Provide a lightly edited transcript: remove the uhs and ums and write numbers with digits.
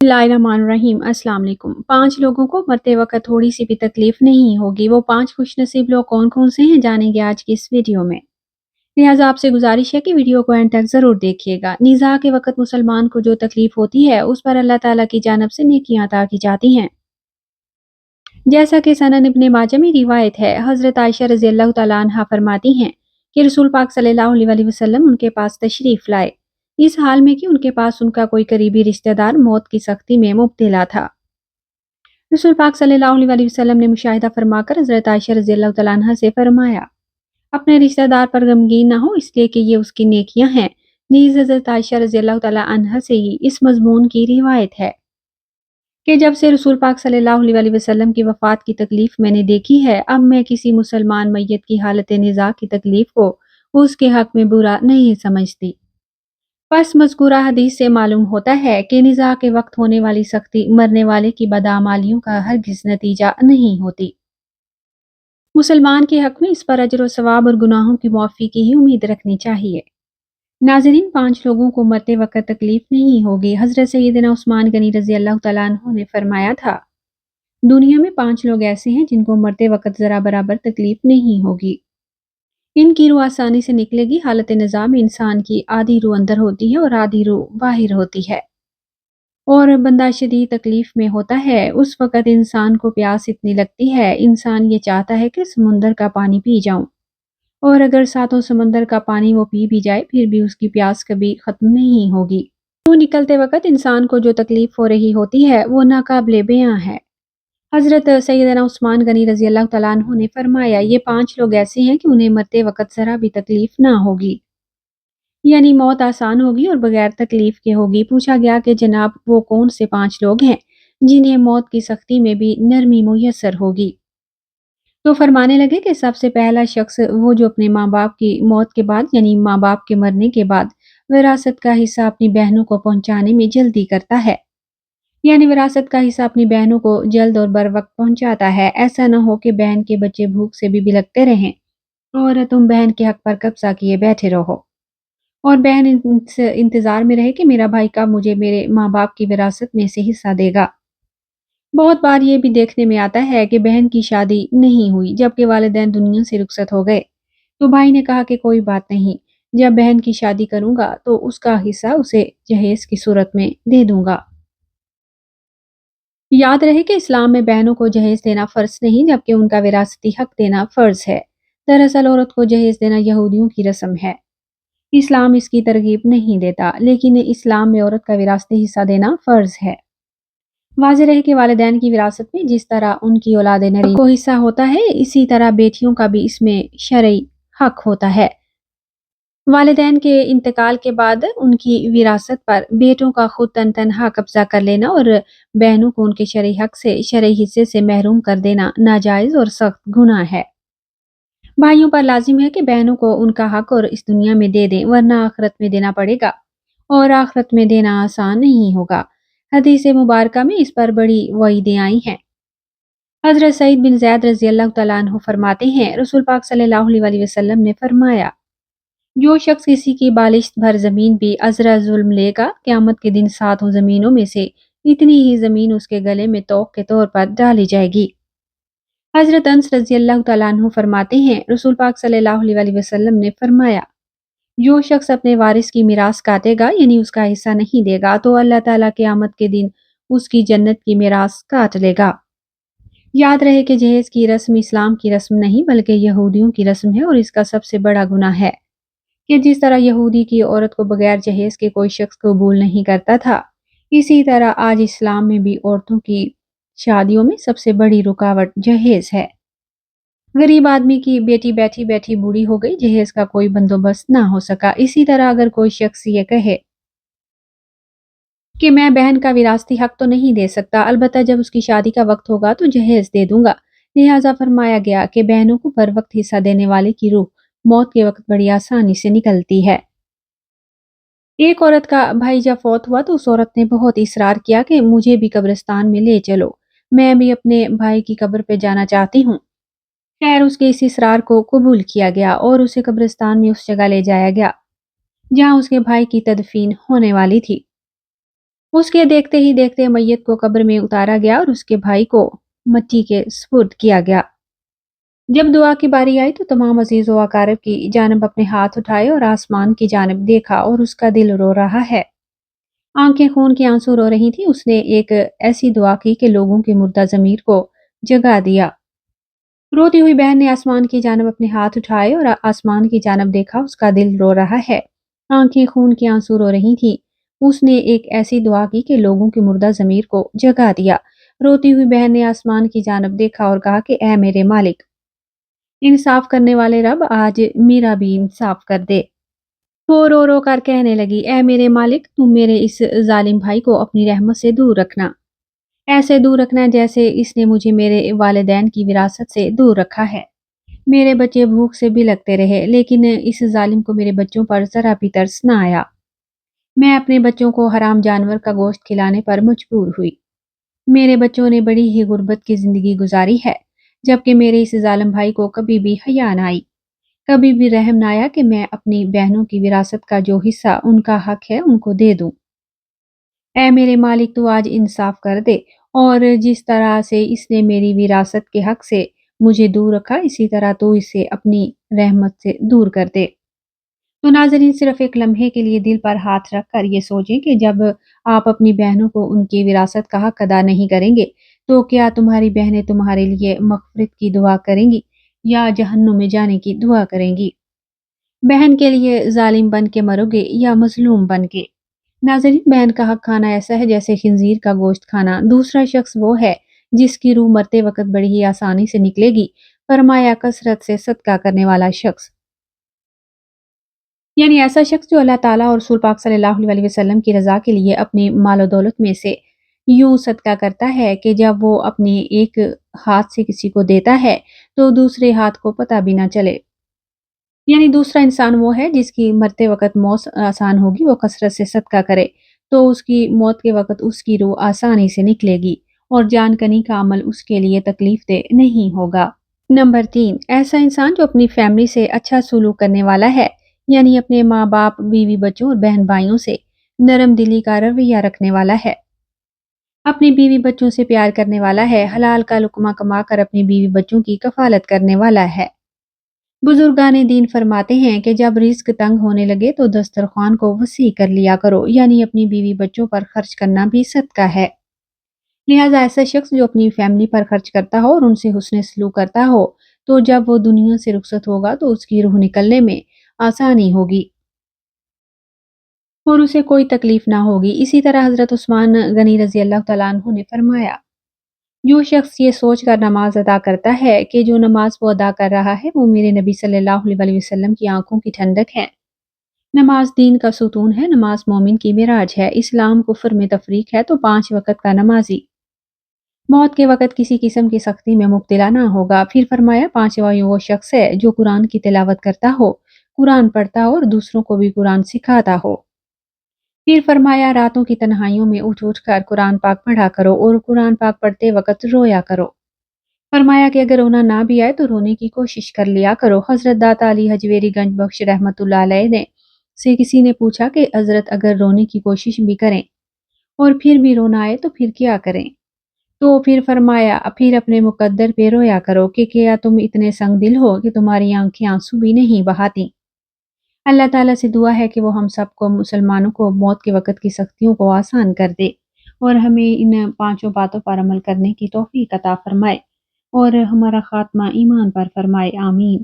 बिस्मिल्लाहिर्रहमानिर्रहीम। अस्सलाम वालेकुम। 5 लोगों को मरते वक्त थोड़ी सी भी तकलीफ नहीं होगी। वो 5 खुशनसीब लोग कौन कौन से हैं, जानेंगे आज की इस वीडियो में। लिहाजा आपसे गुजारिश है कि वीडियो को एंड तक जरूर देखिएगा। निज़ा के वक्त मुसलमान को जो तकलीफ होती है उस पर अल्लाह ताला की जानिब से नेकियां अता की जाती हैं। जैसा कि सनन इब्ने माजा में रिवायत है, हजरत आयशा रज़ियल्लाहु तआला अन्हा फरमाती हैं कि रसूल पाक सल्लल्लाहु अलैहि वसल्लम उनके पास तशरीफ लाए, इस हाल में कि उनके पास उनका कोई करीबी रिश्तेदार मौत की सख्ती में मुब्तला था। रसूल पाक सल्लल्लाहु अलैहि वसल्लम ने मुशाहिदा फरमाकर हजरत आयशा रज़ियल्लाहु तआला अन्हा से फरमाया, अपने रिश्तेदार पर गमगीन न हो, इसलिए कि ये उसकी नेकियां हैं। नीज हजरत आयशा रज़ियल्लाहु तआला अन्हा से ही इस मजमून की रिवायत है कि जब से रसूल पाक सल्लल्लाहु अलैहि वसल्लम की वफात की तकलीफ मैंने देखी है, अब मैं किसी मुसलमान मैयत की हालत निज़ा की तकलीफ को उसके हक में बुरा नहीं समझती। बस मज़कूरा हदीस से मालूम होता है कि निज़ा के वक्त होने वाली सख्ती मरने वाले की बदआमालियों का हरगिज़ नतीजा नहीं होती। मुसलमान के हक में इस पर अजर व सवाब और गुनाहों की मुआफ़ी की ही उम्मीद रखनी चाहिए। नाज़रीन, 5 लोगों को मरते वक्त तकलीफ नहीं होगी। हज़रत सैयदना उस्मान गनी रज़ी अल्लाह तआला अन्हु ने फरमाया था, दुनिया में 5 लोग ऐसे हैं जिनको मरते वक्त ज़रा बराबर तकलीफ नहीं होगी। इनकी रूह आसानी से निकलेगी। हालत निज़ा में इंसान की आधी रूह अंदर होती है और आधी रूह बाहर होती है, और बंदा शदीद तकलीफ में होता है। उस वक़्त इंसान को प्यास इतनी लगती है, इंसान ये चाहता है कि समुंदर का पानी पी जाऊं, और अगर सातों समंदर का पानी वो पी भी जाए फिर भी उसकी प्यास कभी ख़त्म नहीं होगी। रूह निकलते वक़्त इंसान को जो तकलीफ हो रही होती है वो नाकाबिले बयां है। हज़रत सैयदना उस्मान गनी रज़ी अल्लाह तआला अन्हु ने फरमाया, ये 5 लोग ऐसे हैं कि उन्हें मरते वक़्त ज़रा भी तकलीफ ना होगी, यानी मौत आसान होगी और बगैर तकलीफ के होगी। पूछा गया कि जनाब, वो कौन से 5 लोग हैं जिन्हें मौत की सख्ती में भी नरमी मुयस्सर होगी? तो फरमाने लगे कि सबसे पहला शख्स वो जो अपने माँ बाप की मौत के बाद, यानी माँ बाप के मरने के बाद, विरासत का हिस्सा अपनी बहनों को पहुंचाने में जल्दी करता है, यानी विरासत का हिस्सा अपनी बहनों को जल्द और बर वक्त पहुंचाता है। ऐसा न हो कि बहन के बच्चे भूख से भी बिलखते रहें और तुम बहन के हक पर कब्जा किए बैठे रहो, और बहन इंतजार में रहे कि मेरा भाई कब मुझे मेरे माँ बाप की विरासत में से हिस्सा देगा। बहुत बार ये भी देखने में आता है कि बहन की शादी नहीं हुई जबकि वालिदैन दुनिया से रुखसत हो गए, तो भाई ने कहा कि कोई बात नहीं, जब बहन की शादी करूंगा तो उसका हिस्सा उसे जहेज की सूरत में दे दूंगा। याद रहे कि इस्लाम में बहनों को जहेज देना फर्ज नहीं, जबकि उनका विरासती हक देना फर्ज है। दरअसल औरत को जहेज देना यहूदियों की रस्म है। इस्लाम इसकी तरगीब नहीं देता, लेकिन इस्लाम में औरत का विरासती हिस्सा देना फर्ज है। वाज़ेह रहे कि वालिदैन की विरासत में जिस तरह उनकी औलाद नरीन को हिस्सा होता है, इसी तरह बेटियों का भी इसमें शरई हक होता है। वालिदैन के इंतकाल के बाद उनकी विरासत पर बेटों का खुद तनहा कब्जा कर लेना और बहनों को उनके शरई हक से, शरई हिस्से से महरूम कर देना नाजायज और सख्त गुनाह है। भाइयों पर लाजिम है कि बहनों को उनका हक और इस दुनिया में दे दें, वरना आखिरत में देना पड़ेगा, और आखिरत में देना आसान नहीं होगा। हदीस मुबारका में इस पर बड़ी वईदें आई हैं। हज़रत सईद बिन ज़ैद रज़ी अल्लाह तआला अन्हु फरमाते हैं, रसूल पाक सल्लल्लाहु अलैहि वसल्लम ने फरमाया, जो शख्स किसी की बालिश्त भर जमीन भी अजरा जुल्म लेगा, क़यामत के दिन 7 जमीनों में से इतनी ही जमीन उसके गले में तोक के तौर पर डाली जाएगी। हज़रत अनस रज़ी अल्लाह तआला अन्हु फरमाते हैं, रसूल पाक सल्लल्लाहु अलैहि वसल्लम ने फरमाया, जो शख्स अपने वारिस की मिरास काटेगा, यानी उसका हिस्सा नहीं देगा, तो अल्लाह ताला क़यामत के दिन उसकी जन्नत की मिरास काट लेगा। याद रहे कि जहेज की रस्म इस्लाम की रस्म नहीं बल्कि यहूदियों की रस्म है, और इसका सबसे बड़ा गुनाह है कि जिस तरह यहूदी की औरत को बगैर जहेज के कोई शख्स कबूल नहीं करता था, इसी तरह आज इस्लाम में भी औरतों की शादियों में सबसे बड़ी रुकावट जहेज है। गरीब आदमी की बेटी बैठी बैठी बूढ़ी हो गई, जहेज का कोई बंदोबस्त ना हो सका। इसी तरह अगर कोई शख्स ये कहे कि मैं बहन का विरासती हक तो नहीं दे सकता, अलबत्ता जब उसकी शादी का वक्त होगा तो जहेज दे दूंगा, लिहाजा फरमाया गया कि बहनों को बर वक्त हिस्सा देने वाले की रूह मौत के वक्त बड़ी आसानी से निकलती है। एक औरत का भाई जब फौत हुआ तो उस औरत ने बहुत इसरार किया कि मुझे भी कब्रिस्तान में ले चलो, मैं भी अपने भाई की कब्र पे जाना चाहती हूँ। खैर, उसके इस इसरार को कबूल किया गया और उसे कब्रिस्तान में उस जगह ले जाया गया जहाँ उसके भाई की तदफीन होने वाली थी। اس کے دیکھتے ہی دیکھتے میت کو قبر میں اتارا گیا اور اس کے بھائی کو مٹی کے سپرد کیا گیا۔ جب دعا کی باری آئی تو تمام عزیز و اقارب کی جانب اپنے ہاتھ اٹھائے اور آسمان کی جانب دیکھا اور اس کا دل رو رہا ہے۔ آنکھیں خون کے آنسو رو رہی تھی۔ اس نے ایک ایسی دعا کی کہ لوگوں کی مردہ ضمیر کو جگا دیا۔ روتی ہوئی بہن نے آسمان کی جانب اپنے ہاتھ اٹھائے اور آسمان کی جانب دیکھا، اس کا دل رو رہا ہے۔ آنکھیں خون کے آنسو رو رہی تھیں۔ اس نے ایک ایسی دعا کی کہ لوگوں کی مردہ ضمیر کو جگا دیا۔ روتی ہوئی بہن نے آسمان کی جانب دیکھا اور کہا کہ اے میرے مالک، انصاف کرنے والے رب، آج میرا بھی انصاف کر دے۔ وہ رو رو کر کہنے لگی، اے میرے مالک، تم میرے اس ظالم بھائی کو اپنی رحمت سے دور رکھنا، ایسے دور رکھنا جیسے اس نے مجھے میرے والدین کی وراثت سے دور رکھا ہے۔ میرے بچے بھوک سے بھی لگتے رہے، لیکن اس ظالم کو میرے بچوں پر ذرا بھی ترس نہ آیا۔ میں اپنے بچوں کو حرام جانور کا گوشت کھلانے پر مجبور ہوئی۔ میرے بچوں نے بڑی ہی غربت کی زندگی گزاری ہے، جبکہ میرے اس ظالم بھائی کو کبھی بھی حیا نہ آئی، کبھی بھی رحم نہ آیا کہ میں اپنی بہنوں کی وراثت کا جو حصہ ان کا حق ہے ان کو دے دوں۔ اے میرے مالک، تو آج انصاف کر دے اور جس طرح سے اس نے میری وراثت کے حق سے مجھے دور رکھا، اسی طرح تو اسے اپنی رحمت سے دور کر دے۔ تو ناظرین، صرف ایک لمحے کے لیے دل پر ہاتھ رکھ کر یہ سوچیں کہ جب آپ اپنی بہنوں کو ان کی وراثت کا حق ادا نہیں کریں گے تو کیا تمہاری بہنیں تمہارے لیے مغفرت کی دعا کریں گی یا جہنم میں جانے کی دعا کریں گی؟ بہن کے لیے ظالم بن کے مرو گے یا مظلوم بن کے؟ ناظرین، بہن کا حق کھانا ایسا ہے جیسے خنزیر کا گوشت کھانا۔ دوسرا شخص وہ ہے جس کی روح مرتے وقت بڑی ہی آسانی سے نکلے گی، فرمایا کثرت سے صدقہ کرنے والا شخص، یعنی ایسا شخص جو اللہ تعالیٰ اور رسول پاک صلی اللہ علیہ وسلم کی رضا کے لیے اپنی مال و دولت میں سے یوں صدقہ کرتا ہے کہ جب وہ اپنے ایک ہاتھ سے کسی کو دیتا ہے تو دوسرے ہاتھ کو پتہ بھی نہ چلے۔ یعنی دوسرا انسان وہ ہے جس کی مرتے وقت موت آسان ہوگی، وہ کثرت سے صدقہ کرے تو اس کی موت کے وقت اس کی روح آسانی سے نکلے گی اور جان کنی کا عمل اس کے لیے تکلیف دہ نہیں ہوگا۔ نمبر 3، ایسا انسان جو اپنی فیملی سے اچھا سلوک کرنے والا ہے، یعنی اپنے ماں باپ، بیوی بچوں اور بہن بھائیوں سے نرم دلی کا رویہ رکھنے والا ہے، اپنی بیوی بچوں سے پیار کرنے والا ہے، حلال کا لقمہ کما کر اپنی بیوی بچوں کی کفالت کرنے والا ہے۔ بزرگان دین فرماتے ہیں کہ جب رزق تنگ ہونے لگے تو دسترخوان کو وسیع کر لیا کرو، یعنی اپنی بیوی بچوں پر خرچ کرنا بھی صدقہ ہے۔ لہٰذا ایسا شخص جو اپنی فیملی پر خرچ کرتا ہو اور ان سے حسن سلوک کرتا ہو تو جب وہ دنیا سے رخصت ہوگا تو اس کی روح نکلنے میں آسانی ہوگی اور اسے کوئی تکلیف نہ ہوگی۔ اسی طرح حضرت عثمان غنی رضی اللہ تعالیٰ عنہ نے فرمایا، جو شخص یہ سوچ کر نماز ادا کرتا ہے کہ جو نماز وہ ادا کر رہا ہے وہ میرے نبی صلی اللہ علیہ وسلم کی آنکھوں کی ٹھنڈک ہے۔ نماز دین کا ستون ہے، نماز مومن کی معراج ہے، اسلام کفر میں تفریق ہے تو 5 وقت کا نمازی موت کے وقت کسی قسم کی سختی میں مبتلا نہ ہوگا۔ پھر فرمایا، 5واں وہ شخص ہے جو قرآن کی تلاوت کرتا ہو، قرآن پڑھتا ہو اور دوسروں کو بھی قرآن سکھاتا ہو۔ پھر فرمایا، راتوں کی تنہائیوں میں اٹھ اٹھ کر قرآن پاک پڑھا کرو اور قرآن پاک پڑھتے وقت رویا کرو۔ فرمایا کہ اگر رونا نہ بھی آئے تو رونے کی کوشش کر لیا کرو۔ حضرت داتا علی حجویری گنج بخش رحمۃ اللہ علیہ نے سے کسی نے پوچھا کہ حضرت اگر رونے کی کوشش بھی کریں اور پھر بھی رونا آئے تو پھر کیا کریں؟ تو پھر فرمایا، پھر اپنے مقدر پہ رویا کرو کہ کیا تم اتنے سنگ دل ہو کہ تمہاری آنکھیں آنسو بھی نہیں بہاتی۔ اللہ تعالیٰ سے دعا ہے کہ وہ ہم سب کو، مسلمانوں کو، موت کے وقت کی سختیوں کو آسان کر دے اور ہمیں ان 5 باتوں پر عمل کرنے کی توفیق عطا فرمائے اور ہمارا خاتمہ ایمان پر فرمائے، آمین۔